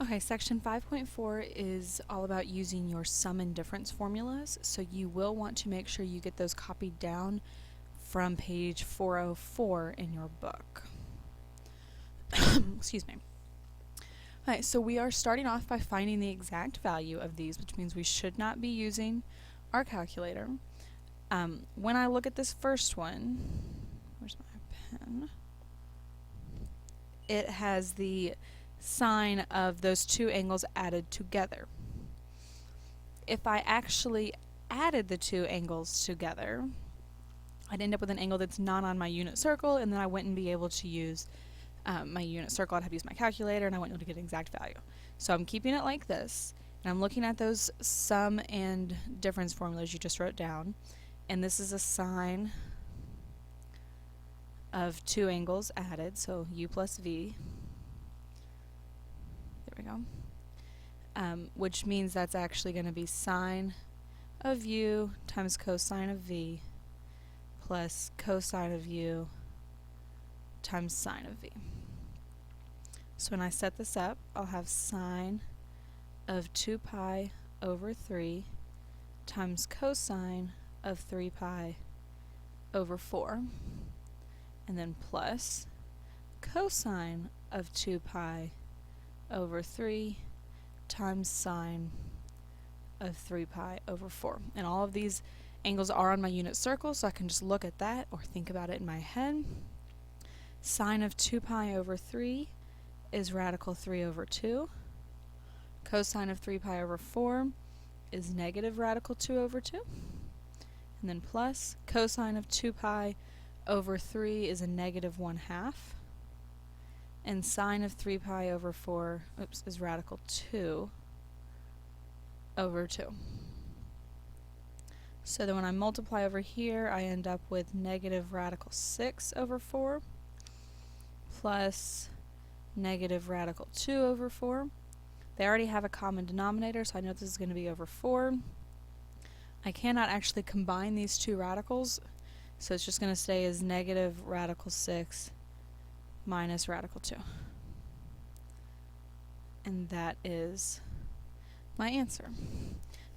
Okay, section 5.4 is all about using your sum and difference formulas, so you will want to make sure you get those copied down from page 404 in your book. Excuse me. Alright, so we are starting off by finding the exact value of these, which means we should not be using our calculator. When I look at this first one, where's my pen? It has the sine of those two angles added together. If I actually added the two angles together, I'd end up with an angle that's not on my unit circle, and then I wouldn't be able to use my unit circle. I'd have to use my calculator, and I wouldn't be able to get an exact value. So I'm keeping it like this, and I'm looking at those sum and difference formulas you just wrote down, and this is a sine of two angles added, so u plus v. There we go. Which means that's actually going to be sine of u times cosine of v plus cosine of u times sine of v. So when I set this up, I'll have sine of 2 pi over 3 times cosine of 3 pi over 4, and then plus cosine of 2 pi over 3 times sine of 3 pi over 4. And all of these angles are on my unit circle, so I can just look at that or think about it in my head. Sine of 2 pi over 3 is radical 3 over 2. Cosine of 3 pi over 4 is negative radical 2 over 2. And then plus cosine of 2 pi over 3 is a negative 1/2. And sine of 3 pi over 4 is radical 2 over 2. So then when I multiply over here, I end up with negative radical 6 over 4 plus negative radical 2 over 4. They already have a common denominator, so I know this is going to be over 4. I cannot actually combine these two radicals, so it's just going to stay as negative radical 6 minus radical 2. And that is my answer.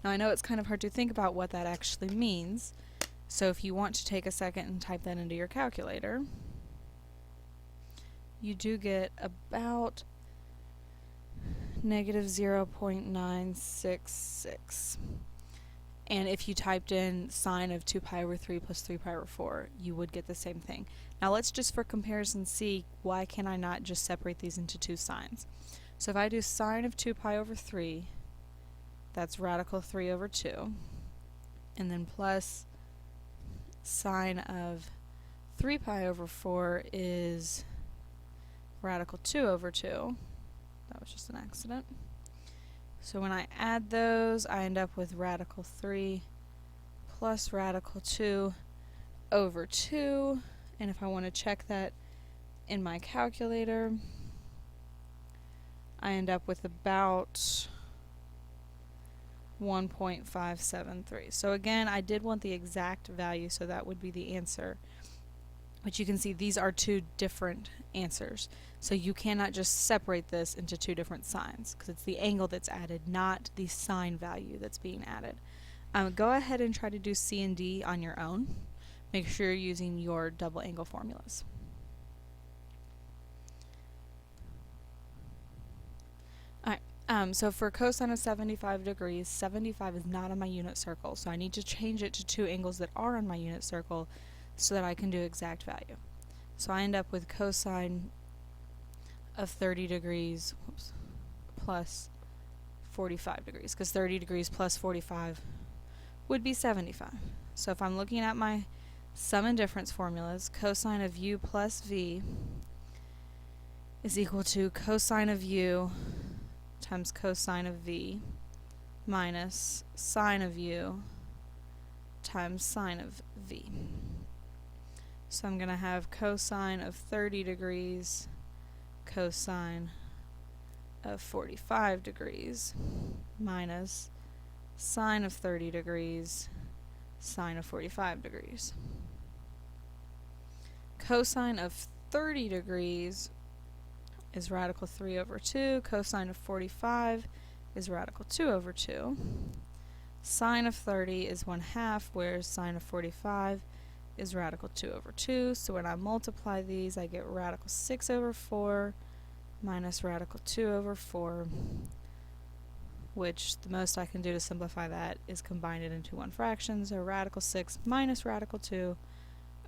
Now I know it's kind of hard to think about what that actually means, so if you want to take a second and type that into your calculator, you do get about negative 0.966. And if you typed in sine of 2 pi over 3 plus 3 pi over 4, you would get the same thing. Now let's just for comparison see, why can I not just separate these into two signs? So if I do sine of 2 pi over 3, that's radical 3 over 2, and then plus sine of 3 pi over 4 is radical 2 over 2. That was just an accident. So when I add those, I end up with radical 3 plus radical 2 over 2. And if I want to check that in my calculator, I end up with about 1.573. So again, I did want the exact value, so that would be the answer. But you can see these are two different answers. So you cannot just separate this into two different signs, because it's the angle that's added, not the sine value that's being added. Go ahead and try to do C and D on your own. Make sure you're using your double angle formulas. Alright, so for cosine of 75 degrees, 75 is not on my unit circle, so I need to change it to two angles that are on my unit circle so that I can do exact value. So I end up with cosine of 30 degrees plus 45 degrees, because 30 degrees plus 45 would be 75. So if I'm looking at my sum and difference formulas, cosine of u plus v is equal to cosine of u times cosine of v minus sine of u times sine of v. So I'm going to have cosine of 30 degrees cosine of 45 degrees minus sine of 30 degrees sine of 45 degrees. Cosine of 30 degrees is radical 3 over 2. Cosine of 45 is radical 2 over 2. Sine of 30 is 1/2, whereas sine of 45 is radical 2 over 2. So when I multiply these, I get radical 6 over 4 minus radical 2 over 4, which the most I can do to simplify that is combine it into one fraction, so radical 6 minus radical 2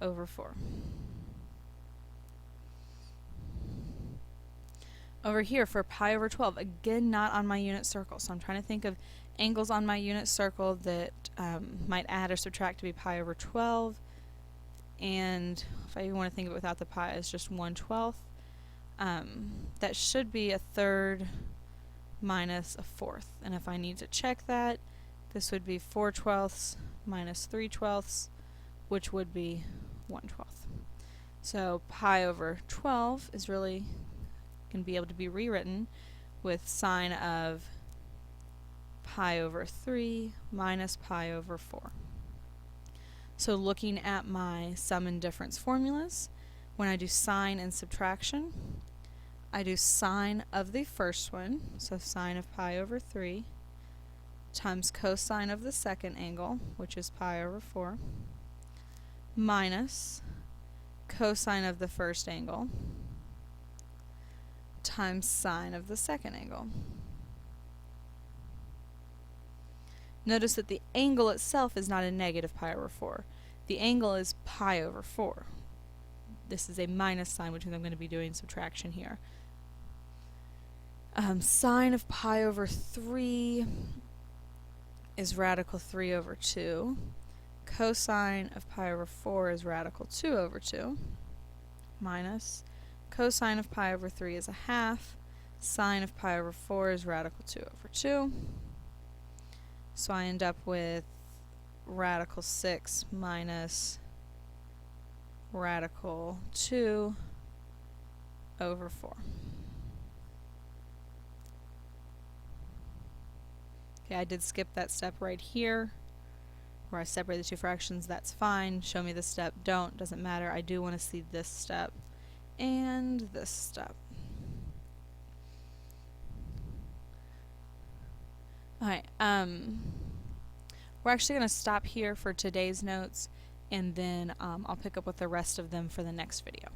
over 4. Over here for pi over 12, again not on my unit circle, so I'm trying to think of angles on my unit circle that might add or subtract to be pi over 12, and if I even want to think of it without the pi, it's just 1/12. That should be 1/3 minus 1/4, and if I need to check that, this would be 4/12 minus 3/12, which would be 1/12. So pi over 12 is really going to be able to be rewritten with sine of pi over 3 minus pi over 4. So looking at my sum and difference formulas, when I do sine and subtraction, I do sine of the first one, so sine of pi over 3, times cosine of the second angle, which is pi over 4, minus cosine of the first angle, times sine of the second angle. Notice that the angle itself is not a negative pi over 4. The angle is pi over 4. This is a minus sign, which means I'm going to be doing subtraction here. Sine of pi over 3 is radical 3 over 2. Cosine of pi over 4 is radical 2 over 2. Minus cosine of pi over 3 is 1/2. Sine of pi over 4 is radical 2 over 2. So I end up with radical 6 minus radical 2 over 4. Okay, I did skip that step right here where I separate the two fractions. That's fine. Show me the step. Don't. Doesn't matter. I do want to see this step and this step. Alright, we're actually going to stop here for today's notes, and then I'll pick up with the rest of them for the next video.